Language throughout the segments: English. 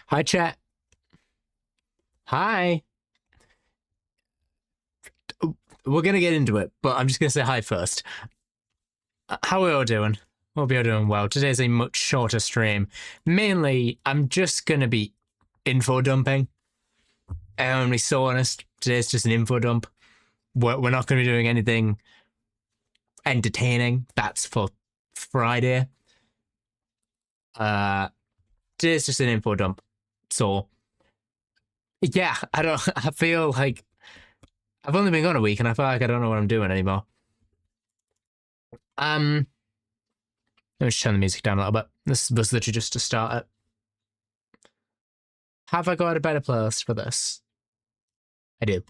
Hi, chat. Hi. We're gonna get into it, but I'm just gonna say hi first. How are we all doing? Hope you're doing well. Today's a much shorter stream. Mainly, I'm just gonna be info dumping. I'm gonna be so honest. Today's just an info dump. We're not gonna be doing anything entertaining. That's for Friday. Uh, Today's just an info dump. So yeah, I don't. I feel like I've only been gone a week, and I feel like I don't know what I'm doing anymore. Um, Let me just turn the music down a little bit. This was literally just to start it. Have I got a better playlist for this? I do.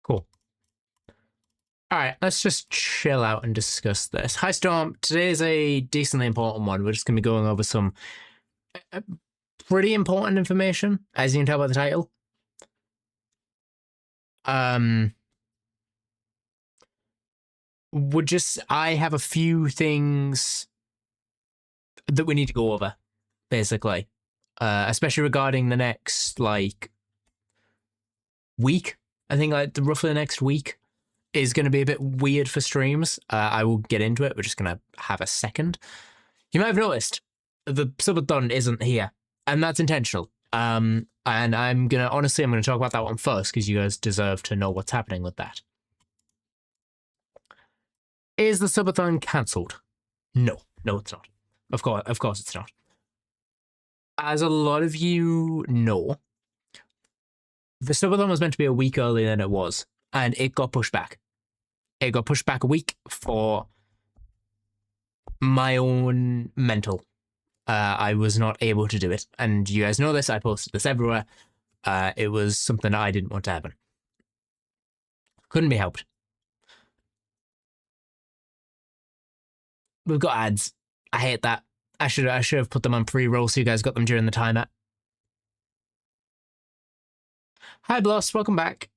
Cool. All right, let's just chill out and discuss this. Hi, Storm. Today is a decently important one. We're just going to be going over some uh, pretty important information, as you can tell by the title. I have a few things that we need to go over, basically, especially regarding the next week. I think roughly the next week is going to be a bit weird for streams. I will get into it. We're just going to have a second. You might have noticed the subathon isn't here, and that's intentional. And I'm going to talk about that one first because you guys deserve to know what's happening with that. Is the subathon cancelled? No, it's not. Of course it's not. As a lot of you know, the subathon was meant to be a week earlier than it was, and it got pushed back. It got pushed back a week for my own mental. I was not able to do it, and you guys know this. I posted this everywhere. It was something I didn't want to happen. Couldn't be helped. We've got ads. I hate that. I should have put them on pre-roll so you guys got them during the timer. Hi, Bloss. Welcome back.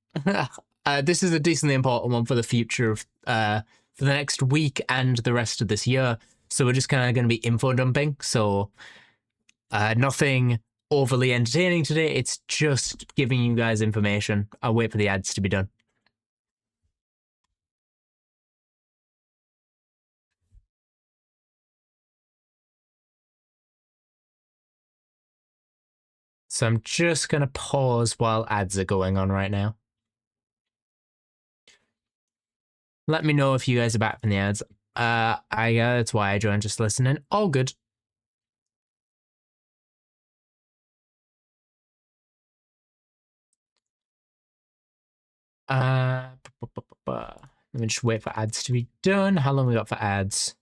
This is a decently important one for the future of for the next week and the rest of this year. So we're just kind of going to be info dumping. So nothing overly entertaining today. It's just giving you guys information. I'll wait for the ads to be done. So I'm just going to pause while ads are going on right now. Let me know if you guys are back from the ads. That's why I joined, just listening. All good. Let me just wait for ads to be done. How long we got for ads?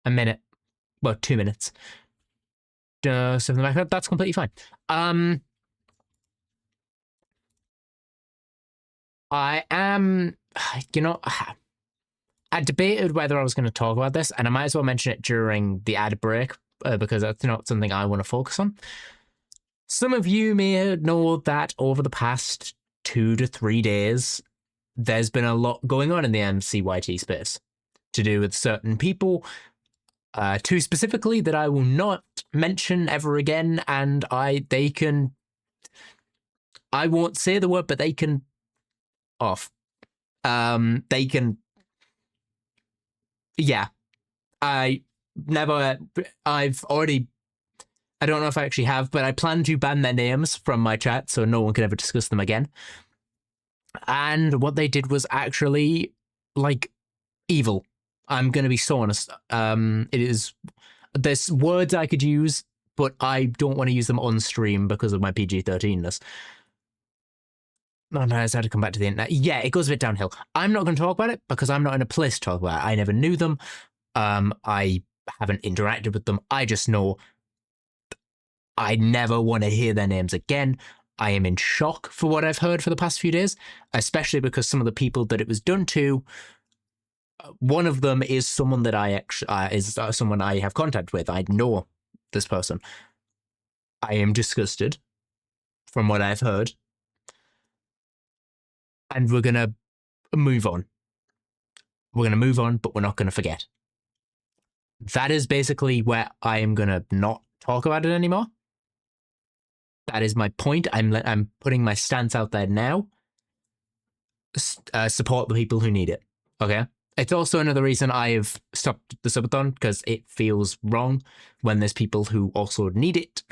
A minute. Well, 2 minutes. Something like that. That's completely fine. I am, I debated whether I was going to talk about this, and I might as well mention it during the ad break because that's not something I want to focus on. Some of you may know that over the past 2 to 3 days, there's been a lot going on in the MCYT space to do with certain people, two specifically that I will not mention ever again, and I won't say the word, but they can off. They can, yeah. I've already, I don't know if I actually have, but I plan to ban their names from my chat so no one can ever discuss them again. And what they did was actually evil. I'm going to be so honest. There's words I could use, but I don't want to use them on stream because of my PG-13ness. Oh no, I had to come back to the internet. Yeah, it goes a bit downhill. I'm not going to talk about it because I'm not in a place to talk about it. I never knew them. I haven't interacted with them. I just know I never want to hear their names again. I am in shock for what I've heard for the past few days, especially because some of the people that it was done to, one of them is someone that I actually someone I have contact with. I know this person. I am disgusted from what I've heard, and we're gonna move on. We're gonna move on, but we're not gonna forget. that is basically where I am gonna not talk about it anymore. That is my point. I'm putting my stance out there now. Support the people who need it. Okay. It's also another reason I have stopped the subathon, because it feels wrong when there's people who also need it.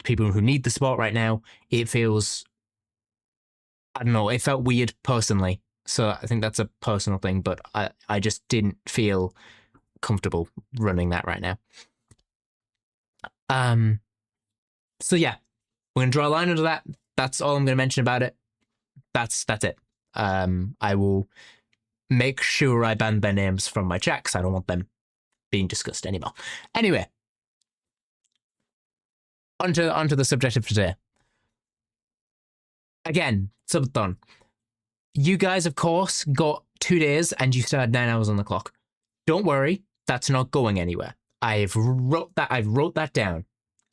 People who need the support right now. It feels, I don't know, it felt weird personally. So I think that's a personal thing, but I just didn't feel comfortable running that right now. So yeah, we're gonna draw a line under that. That's all I'm gonna mention about it. That's it. I will make sure I ban their names from my chat, because I don't want them being discussed anymore. Anyway, onto the subject of today. Again, subathon. You guys, of course, got 2 days and you still had 9 hours on the clock. Don't worry, that's not going anywhere. I've wrote that down.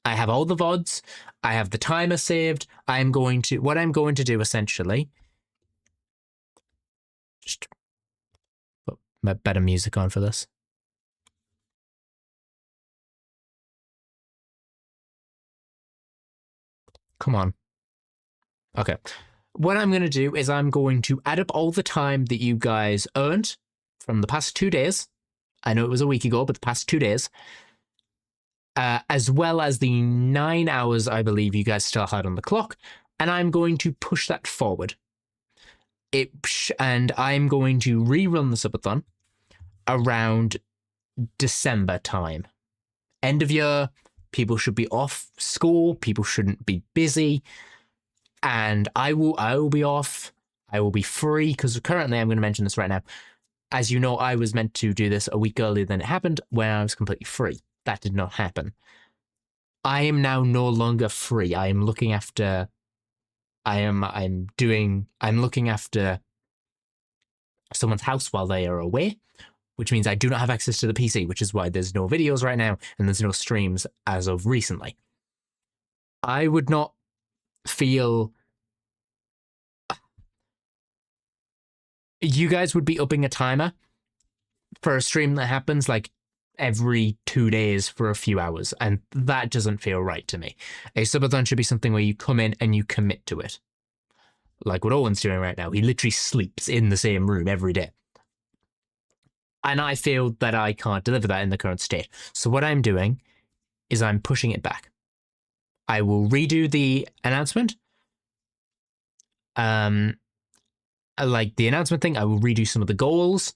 I have all the VODs. I have the timer saved. What I'm going to do essentially, just put better music on for this. Come on. Okay. What I'm going to do is I'm going to add up all the time that you guys earned from the past 2 days. I know it was a week ago, but the past 2 days. As well as the 9 hours I believe you guys still had on the clock. And I'm going to push that forward. And I'm going to rerun the subathon around December time. End of year, people should be off school, people shouldn't be busy, and I will be off. I will be free, because currently, I'm going to mention this right now. As you know, I was meant to do this a week earlier than it happened, when I was completely free. That did not happen. I am now no longer free. I am looking after. I'm looking after someone's house while they are away, which means I do not have access to the PC, which is why there's no videos right now and there's no streams as of recently. I would not feel... You guys would be upping a timer for a stream that happens like every 2 days for a few hours, and that doesn't feel right to me. A subathon should be something where you come in and you commit to it. Like what Owen's doing right now. He literally sleeps in the same room every day. And I feel that I can't deliver that in the current state. So what I'm doing is I'm pushing it back. I will redo the announcement. Like the announcement thing, I will redo some of the goals.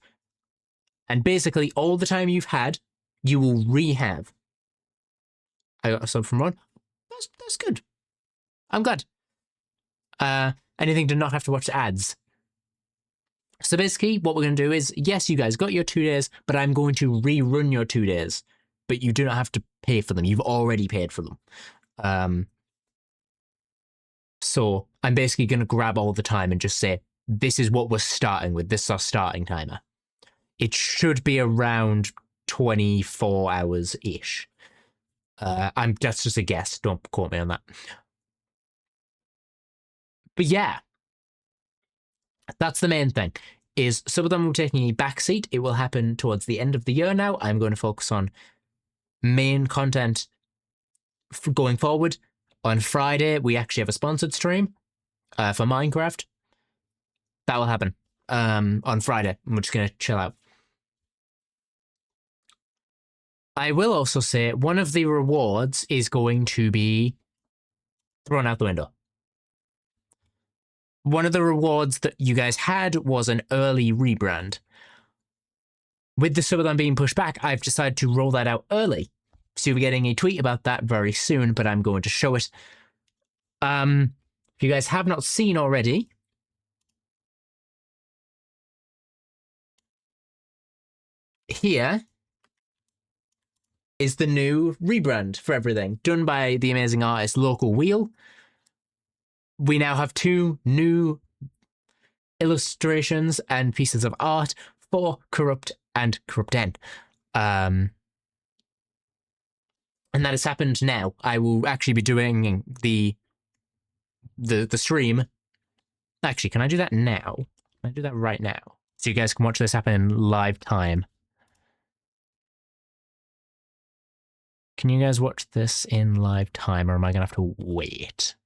And basically all the time you've had, you will re-have. I got a sub from Ron. That's good. I'm glad. Anything to not have to watch ads. So basically, what we're going to do is, yes, you guys got your 2 days, but I'm going to rerun your 2 days. But you do not have to pay for them. You've already paid for them. So I'm basically going to grab all the time and just say, this is what we're starting with. This is our starting timer. It should be around 24 hours-ish. That's just a guess. Don't quote me on that. But yeah, that's the main thing. Is subathon will be taking a backseat. It will happen towards the end of the year now. I'm going to focus on main content going forward. On Friday, we actually have a sponsored stream for Minecraft. That will happen on Friday. We're just going to chill out. I will also say one of the rewards is going to be thrown out the window. One of the rewards that you guys had was an early rebrand. With the subathon being pushed back, I've decided to roll that out early. So you'll be getting a tweet about that very soon, but I'm going to show it. If you guys have not seen already, here is the new rebrand for everything, done by the amazing artist Local Wheel. We now have 2 new illustrations and pieces of art for Corrupt and Corrupt N. And that has happened now. I will actually be doing the stream. Actually, can I do that now? Can I do that right now? So you guys can watch this happen in live time. Can you guys watch this in live time, or am I going to have to wait?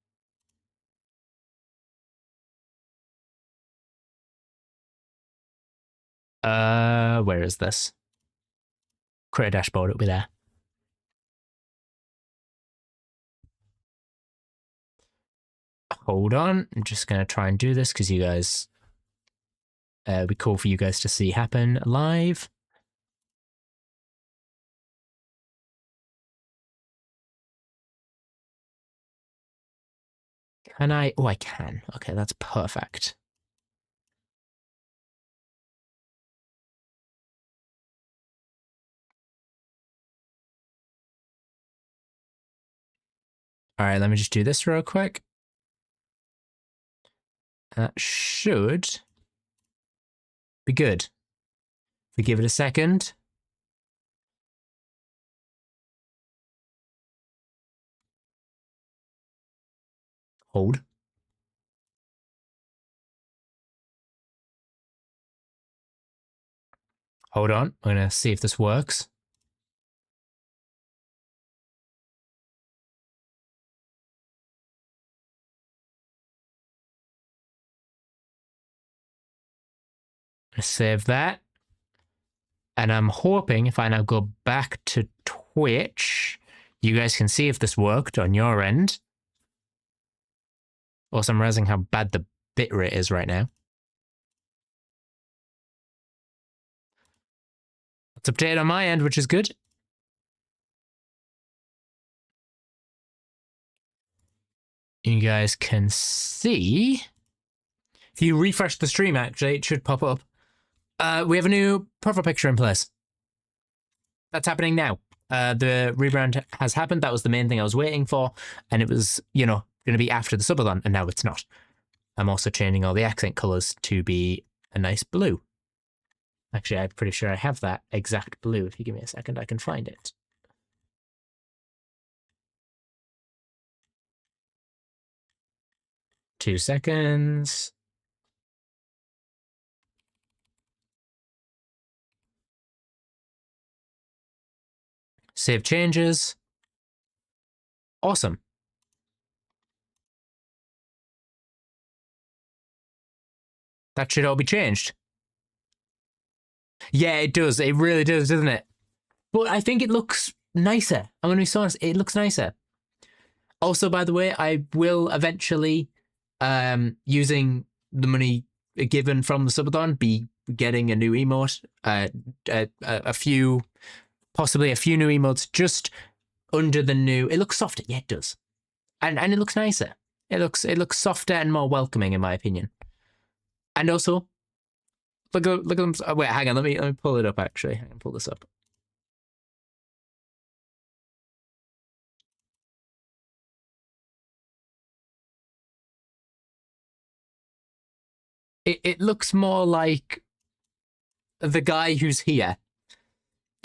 Where is this? Create a dashboard, it'll be there. Hold on, I'm just going to try and do this because you guys, it'd be cool for you guys to see happen live. Can I? Oh, I can. Okay, that's perfect. All right, let me just do this real quick. That should be good. If we give it a second. Hold. Hold on. I'm going to see if this works. Save that. And I'm hoping if I now go back to Twitch, you guys can see if this worked on your end. Also, I'm realizing how bad the bitrate is right now. It's updated on my end, which is good. You guys can see. If you refresh the stream, actually, it should pop up. We have a new profile picture in place. That's happening now. The rebrand has happened. That was the main thing I was waiting for. And it was, you know, going to be after the subathon, and now it's not. I'm also changing all the accent colors to be a nice blue. Actually, I'm pretty sure I have that exact blue. If you give me a second, I can find it. Two seconds. Save changes. Awesome. That should all be changed. Yeah, it does. It really does, doesn't it? But I think it looks nicer. I'm going to be honest. It looks nicer. Also, by the way, I will eventually, using the money given from the subathon, be getting a new emote. Possibly a few new emotes just under the new. It looks softer. Yeah, it does, and it looks nicer. It looks softer and more welcoming, in my opinion. And also, look at them. Oh, wait, hang on. Let me pull it up. Actually, I can pull this up. It looks more like the guy who's here.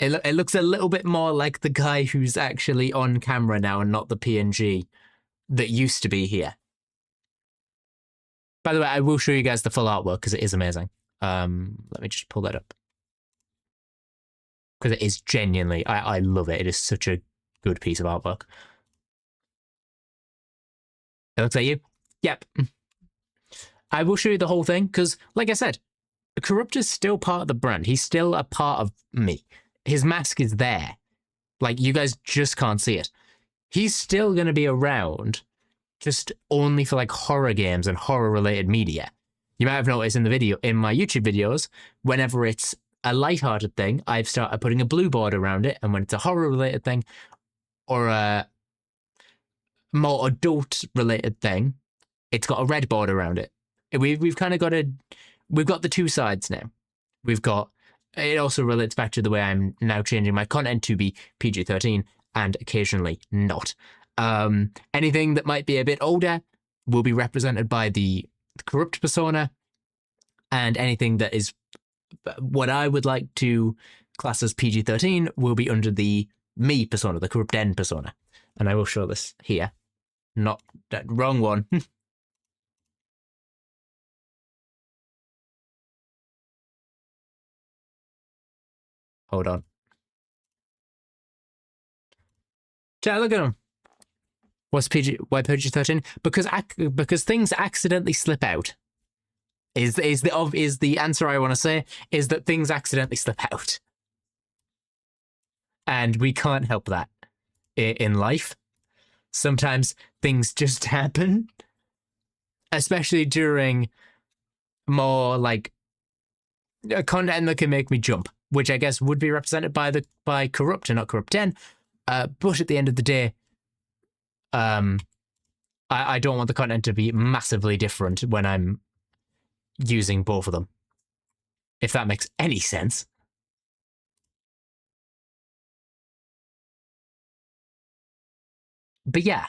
It looks a little bit more like the guy who's actually on camera now and not the PNG that used to be here. By the way, I will show you guys the full artwork because it is amazing. Let me just pull that up. Because it is genuinely, I love it. It is such a good piece of artwork. It looks like you. Yep. I will show you the whole thing because, like I said, Corrupt is still part of the brand. He's still a part of me. His mask is there. Like, you guys just can't see it. He's still going to be around, just only for like horror games and horror related media. You might have noticed in the video, in my YouTube videos, whenever it's a light-hearted thing, I've started putting a blue border around it, and when it's a horror related thing or a more adult related thing, it's got a red border around it. We've kind of got we've got the two sides now. We've got, it also relates back to the way I'm now changing my content to be PG-13 and occasionally not. Anything that might be a bit older will be represented by the Corrupt persona, and anything that is what I would like to class as PG-13 will be under the me persona, the Corrupt N persona. And I will show this here. Not that wrong one. Hold on. Chat, look at him. What's PG? Why PG-13? Because things accidentally slip out. Is the answer I want to say is that things accidentally slip out, and we can't help that in life. Sometimes things just happen, especially during more like content that can make me jump, which I guess would be represented by Corrupt and not Corrupt 10. But at the end of the day, I don't want the content to be massively different when I'm using both of them, if that makes any sense. But yeah,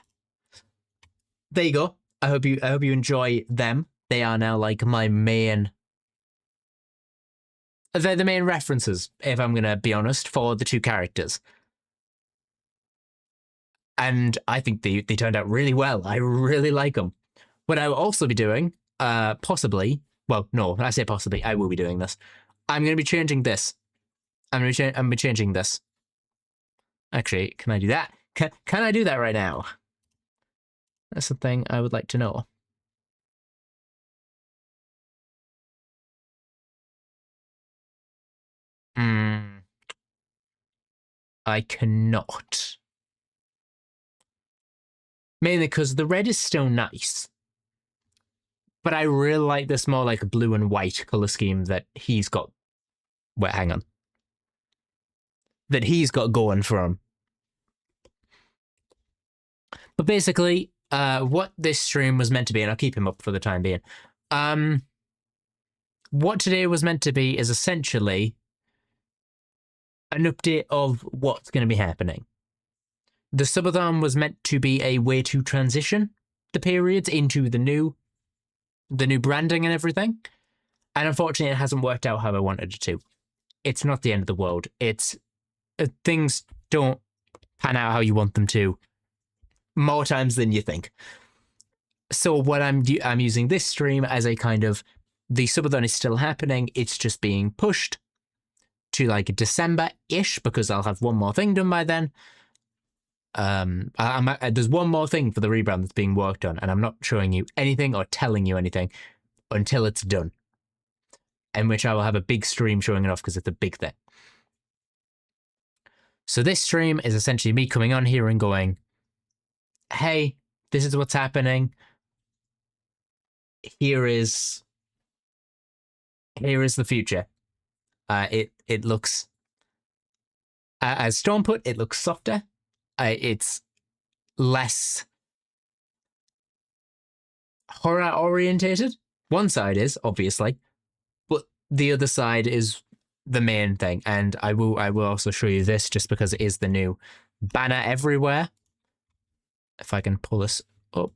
there you go. I hope you enjoy them. They are now like my main. They're the main references, if I'm gonna be honest, for the two characters. And I think they turned out really well. I really like them. What I will also be doing, possibly, well, no, I say possibly, I will be doing this. I'm going to be changing this. I'm going to be changing this. Actually, can I do that? Can I do that right now? That's something I would like to know. I cannot. Mainly because the red is still nice. But I really like this more like blue and white color scheme that he's got. Wait, hang on. That he's got going for him. But basically, what this stream was meant to be, and I'll keep him up for the time being. What today was meant to be is essentially an update of what's going to be happening. The subathon was meant to be a way to transition the periods into the new branding and everything. And unfortunately, it hasn't worked out how I wanted it to. It's not the end of the world. It's things don't pan out how you want them to more times than you think. So what I'm using this stream as a kind of, the subathon is still happening. It's just being pushed to like December-ish because I'll have one more thing done by then. There's one more thing for the rebrand that's being worked on, and I'm not showing you anything or telling you anything until it's done. In which I will have a big stream showing it off because it's a big thing. So this stream is essentially me coming on here and going, hey, this is what's happening. Here is the future. It looks, as Storm put, it looks softer. It's less horror orientated. One side is, obviously, but the other side is the main thing. And I will also show you this just because it is the new banner everywhere. If I can pull this up.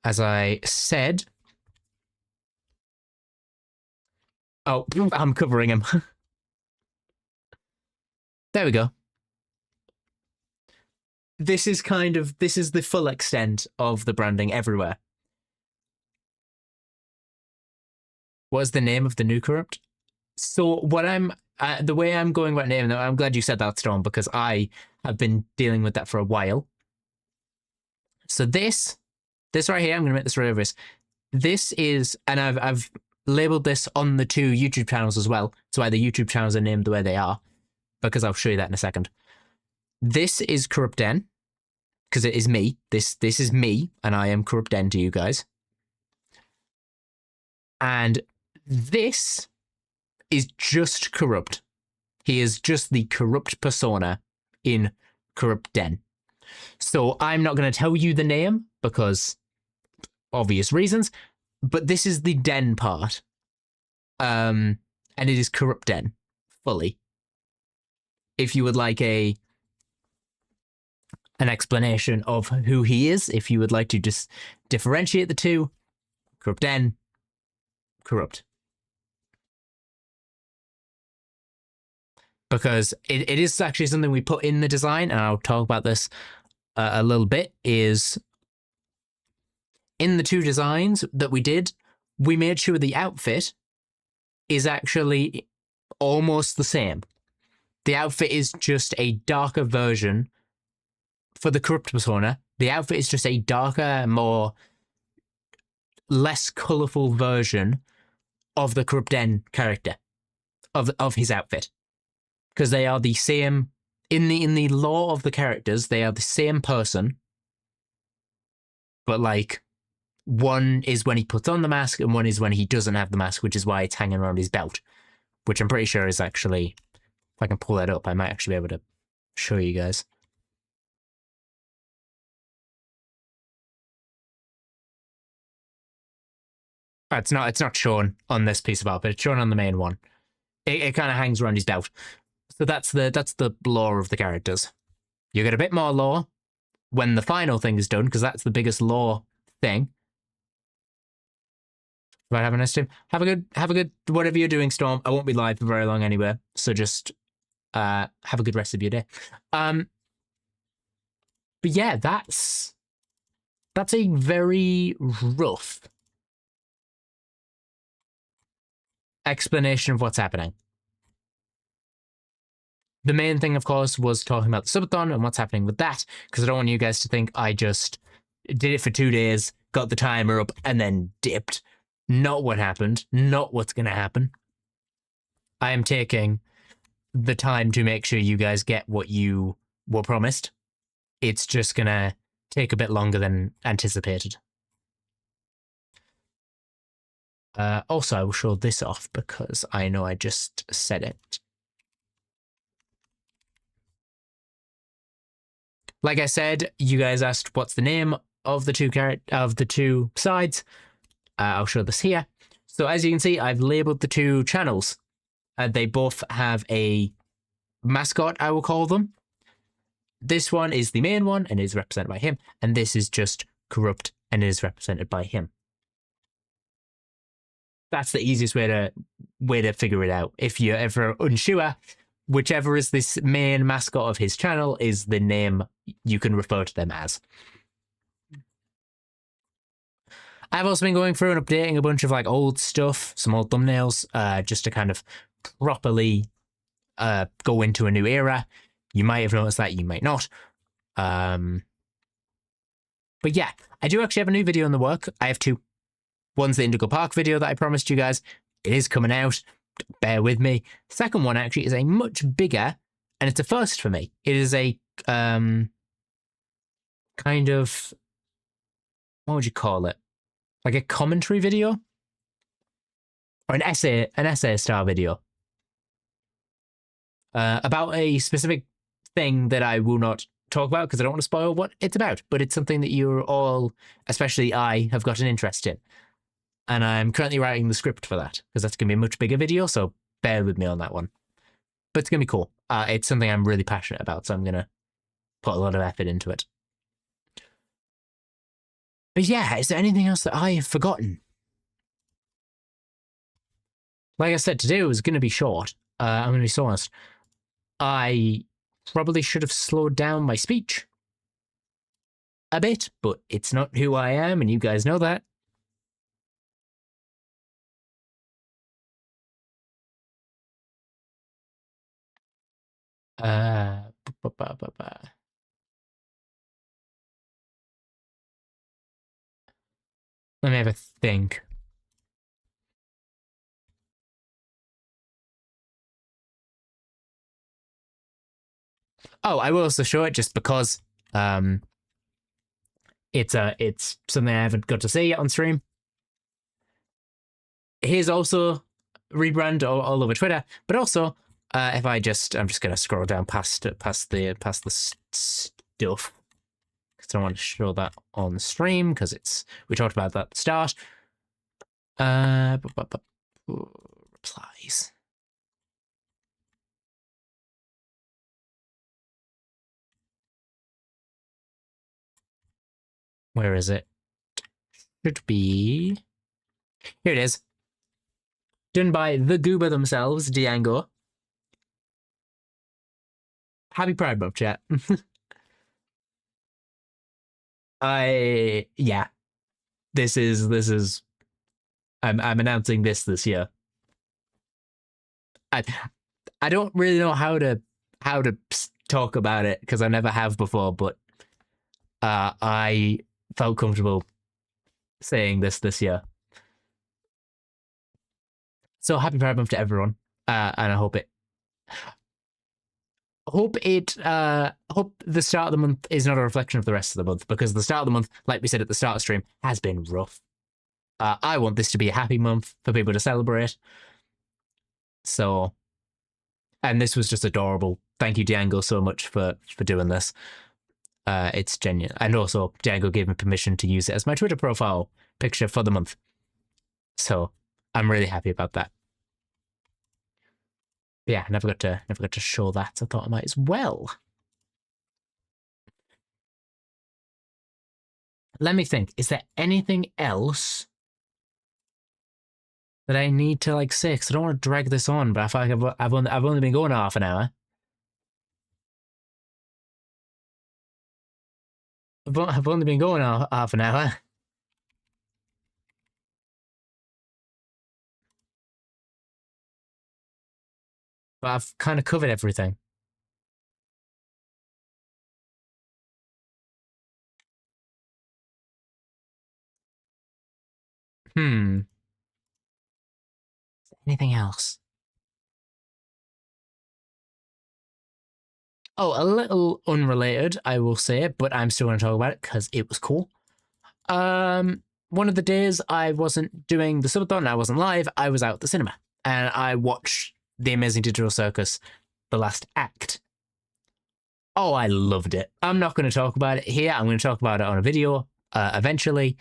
As I said, oh, I'm covering him. There we go. This is the full extent of the branding everywhere. What's the name of the new Corrupt? So what the way I'm going about naming them, I'm glad you said that, Storm, because I have been dealing with that for a while. So this right here, I'm going to make this right over this. This is, and I've labeled this on the two YouTube channels as well. That's why the YouTube channels are named the way they are, because I'll show you that in a second. This is Corrupt Den, because it is me. This is me, and I am Corrupt Den to you guys. And this is just Corrupt. He is just the Corrupt persona in Corrupt Den. So I'm not going to tell you the name because obvious reasons, but this is the Den part. And it is Corrupt Den fully. If you would like an explanation of who he is, if you would like to just differentiate the two, Corrupt Den, Corrupt. Because it is actually something we put in the design, and I'll talk about this a little bit, is in the two designs that we did, we made sure the outfit is actually almost the same. The outfit is just a darker version for the corrupt persona. The outfit is just a darker, more less colorful version of the corrupt Den character of his outfit, because they are the same in the lore of the characters. They are the same person, but like one is when he puts on the mask and one is when he doesn't have the mask, which is why it's hanging around his belt, which I'm pretty sure is actually, if I can pull that up, I might actually be able to show you guys. It's not shown on this piece of art, but it's shown on the main one. It kind of hangs around his belt. So that's the lore of the characters. You get a bit more lore when the final thing is done, because that's the biggest lore thing. Right, have a nice time. Have a good whatever you're doing, Storm. I won't be live for very long anyway, so just have a good rest of your day. But yeah, that's a very rough explanation of what's happening. The main thing, of course, was talking about the subathon and what's happening with that, because I don't want you guys to think I just did it for 2 days, got the timer up, and then dipped. Not what happened. Not what's going to happen. I am taking the time to make sure you guys get what you were promised. It's just going to take a bit longer than anticipated. Also, I will show this off because I know I just said it. Like I said, you guys asked what's the name of the two sides. I'll show this here. So as you can see, I've labeled the 2 channels. They both have a mascot, I will call them. This one is the main one and is represented by him, and this is just corrupt and is represented by him. That's the easiest way to figure it out. If you're ever unsure, whichever is this main mascot of his channel is the name you can refer to them as. I've also been going through and updating a bunch of like old stuff, some old thumbnails, just to kind of properly go into a new era. You might have noticed that, you might not. But yeah, I do actually have a new video in the work. I have 2. One's the Indigo Park video that I promised you guys. It is coming out. Bear with me. The second one actually is a much bigger, and it's a first for me. It is a kind of, what would you call it? Like a commentary video? Or an essay style video. About a specific thing that I will not talk about because I don't want to spoil what it's about, but it's something that you're all, especially I, have got an interest in. And I'm currently writing the script for that because that's going to be a much bigger video, so bear with me on that one. But it's going to be cool. It's something I'm really passionate about, so I'm going to put a lot of effort into it. But yeah, is there anything else that I have forgotten? Like I said, today was going to be short. I'm going to be so honest. I probably should have slowed down my speech a bit, but it's not who I am, and you guys know that. Let me have a think. Oh, I will also show it just because it's something I haven't got to see yet on stream. Here's also rebrand all over Twitter, but also if I'm just gonna scroll down past the stuff because I don't want to show that on the stream because we talked about that at the start. Replies. Where is it? Should be here. It is. Done by the Goober themselves, Diango. Happy Pride Month, chat. Yeah. This is I'm announcing this year. I don't really know how to talk about it because I never have before, but I felt comfortable saying this year. So happy Pride Month to everyone, and I hope the start of the month is not a reflection of the rest of the month, because the start of the month, like we said at the start of the stream, has been rough. I want this to be a happy month for people to celebrate. So, and this was just adorable. Thank you, Django, so much for doing this. It's genuine, and also Django gave me permission to use it as my Twitter profile picture for the month. So I'm really happy about that. But yeah, never got to show that. So I thought I might as well. Let me think. Is there anything else that I need to like say? Because I don't want to drag this on, but I feel like I've only been going half an hour. I've only been going half an hour. But I've kind of covered everything. Hmm. Anything else? Oh, a little unrelated, I will say, but I'm still going to talk about it because it was cool. One of the days I wasn't doing the subathon, I wasn't live, I was out at the cinema and I watched The Amazing Digital Circus, the last act. Oh, I loved it. I'm not going to talk about it here. I'm going to talk about it on a video eventually,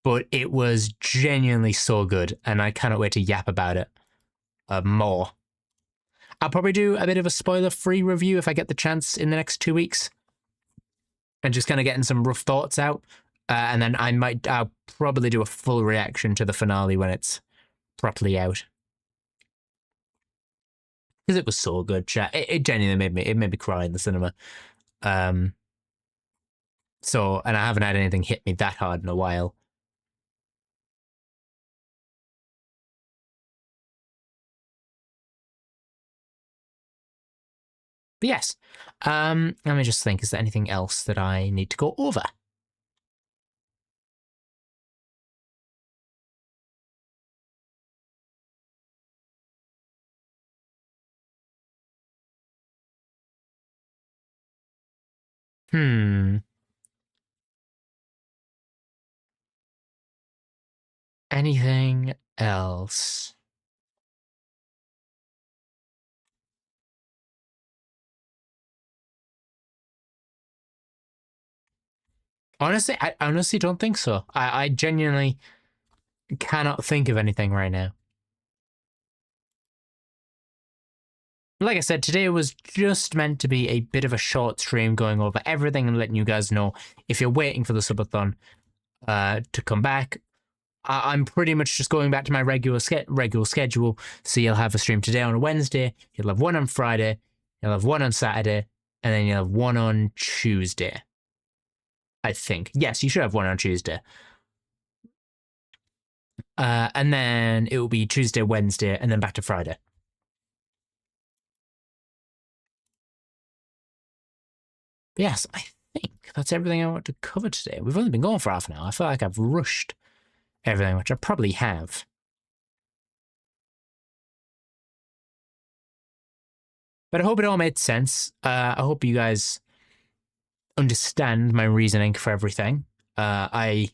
but it was genuinely so good, and I cannot wait to yap about it more. I'll probably do a bit of a spoiler-free review if I get the chance in the next 2 weeks, and just kind of getting some rough thoughts out. And then I'll probably do a full reaction to the finale when it's properly out. Because it was so good, chat. It genuinely made me cry in the cinema. So, and I haven't had anything hit me that hard in a while. But yes, let me just think. Is there anything else that I need to go over? Hmm. Anything else? Honestly, I honestly don't think so. I genuinely cannot think of anything right now. Like I said, today was just meant to be a bit of a short stream going over everything and letting you guys know if you're waiting for the subathon to come back. I'm pretty much just going back to my regular schedule. So you'll have a stream today on a Wednesday, you'll have one on Friday, you'll have one on Saturday, and then you'll have one on Tuesday. I think. Yes, you should have one on Tuesday. And then it will be Tuesday, Wednesday, and then back to Friday. But yes, I think that's everything I want to cover today. We've only been going for half an hour. I feel like I've rushed everything, which I probably have. But I hope it all made sense. I hope you guys understand my reasoning for everything. I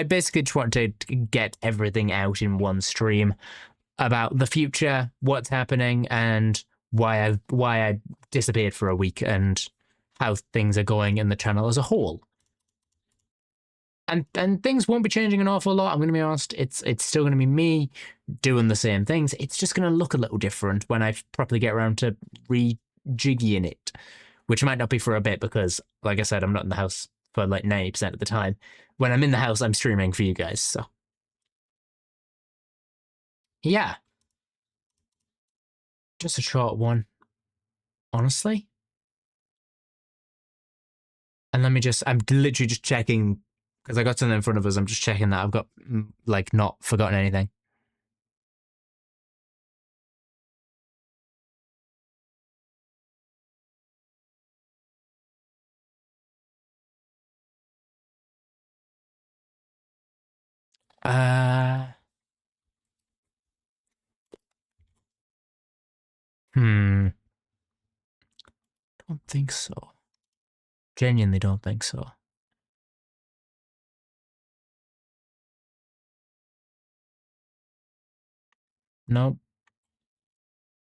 basically just want to get everything out in one stream about the future, what's happening, and why I disappeared for a week and how things are going in the channel as a whole. And things won't be changing an awful lot. I'm going to be honest. It's still going to be me doing the same things. It's just going to look a little different when I properly get around to rejigging it, which might not be for a bit because, like I said, I'm not in the house for like 90% of the time. When I'm in the house, I'm streaming for you guys. So yeah, just a short one, honestly. And let me just, I'm literally just checking, because I got something in front of us. I'm just checking that I've got, like, not forgotten anything. Uh, hmm. Don't think so. Genuinely don't think so. Nope.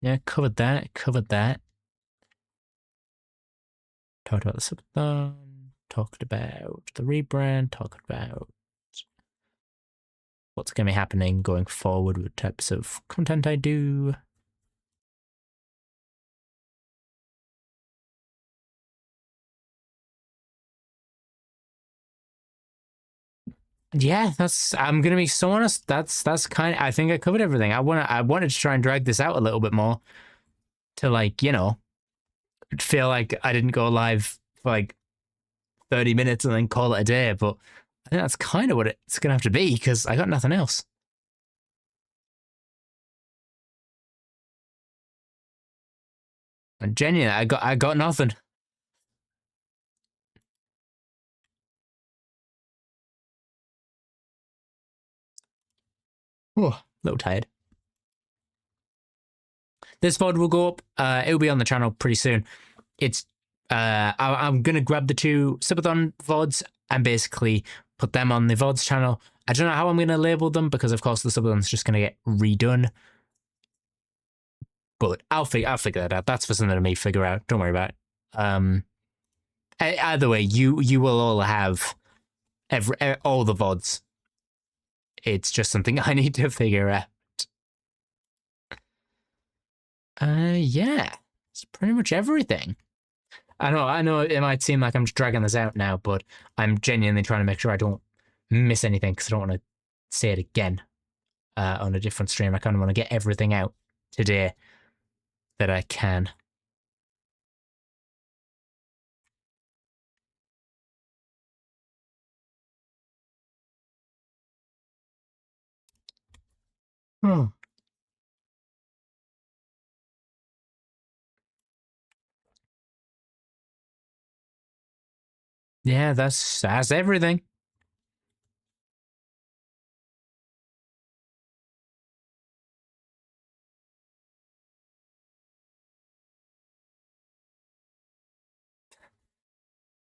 Yeah, covered that. Covered that. Talked about the subathon. Talked about the rebrand. Talked about what's going to be happening going forward with types of content I do. Yeah, I'm gonna be so honest. That's kind of, I think I covered everything. I wanted to try and drag this out a little bit more to, like, feel like I didn't go live for like 30 minutes and then call it a day, but I think that's kind of what it's gonna have to be because I got nothing else. And genuinely, I got nothing. Oh, a little tired. This VOD will go up. It'll be on the channel pretty soon. It's I'm gonna grab the two Subathon VODs and basically put them on the VODs channel. I don't know how I'm gonna label them because of course the Subathon's just gonna get redone. But I'll figure that out. That's for something to me figure out. Don't worry about it. Either way, you will all have all the VODs. It's just something I need to figure out. Yeah, it's pretty much everything. I know it might seem like I'm just dragging this out now, but I'm genuinely trying to make sure I don't miss anything because I don't want to say it again on a different stream. I kind of want to get everything out today that I can. Oh. Yeah, that's everything.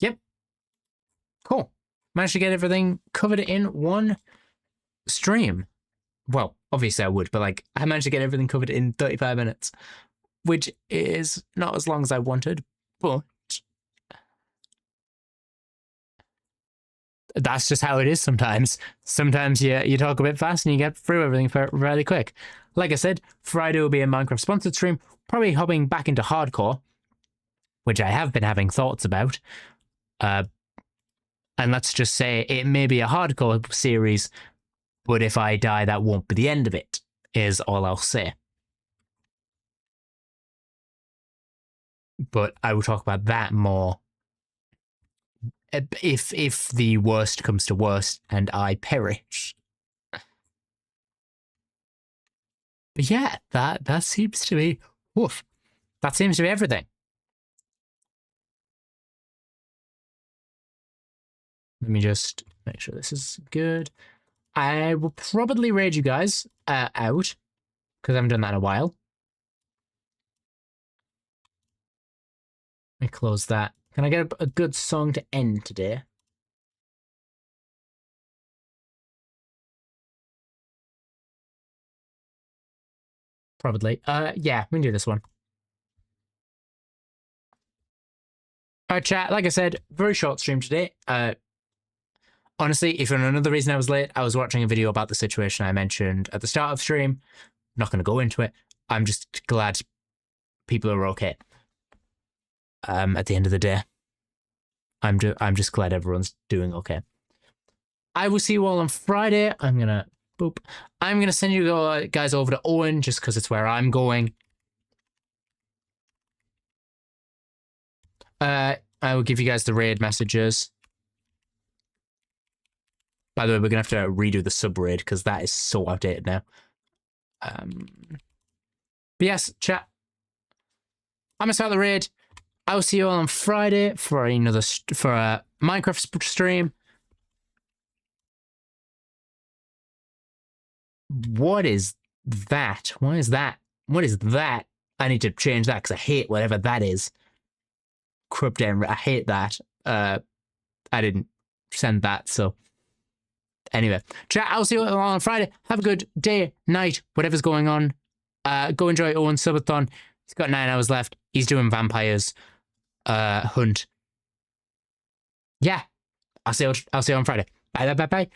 Yep. Cool. Managed to get everything covered in one stream. Well, obviously I would, but like I managed to get everything covered in 35 minutes, which is not as long as I wanted, but that's just how it is sometimes. Sometimes you talk a bit fast and you get through everything fairly quick. Like I said, Friday will be a Minecraft sponsored stream, probably hopping back into hardcore, which I have been having thoughts about. And let's just say it may be a hardcore series, but if I die, that won't be the end of it, is all I'll say. But I will talk about that more if the worst comes to worst and I perish. But yeah, that seems to be woof. That seems to be everything. Let me just make sure this is good. I will probably raid you guys out because I haven't done that in a while. Let me close that. Can I get a good song to end today? Probably. Yeah, we can do this one. Alright, chat. Like I said, very short stream today. Honestly, if for another reason I was late, I was watching a video about the situation I mentioned at the start of the stream. I'm not going to go into it. I'm just glad people are okay. At the end of the day, I'm just glad everyone's doing okay. I will see you all on Friday. I'm gonna send you guys over to Owen just because it's where I'm going. I will give you guys the raid messages. By the way, we're going to have to redo the sub raid because that is so outdated now. But yes, chat. I'm going to start the raid. I will see you all on Friday for another for a Minecraft stream. What is that? Why is that? What is that? I need to change that because I hate whatever that is. Cryptend, I hate that. I didn't send that, so anyway. Chat, I'll see you all on Friday. Have a good day, night, whatever's going on. Go enjoy Owen's subathon. He's got 9 hours left. He's doing vampires hunt. Yeah. I'll see you on Friday. Bye.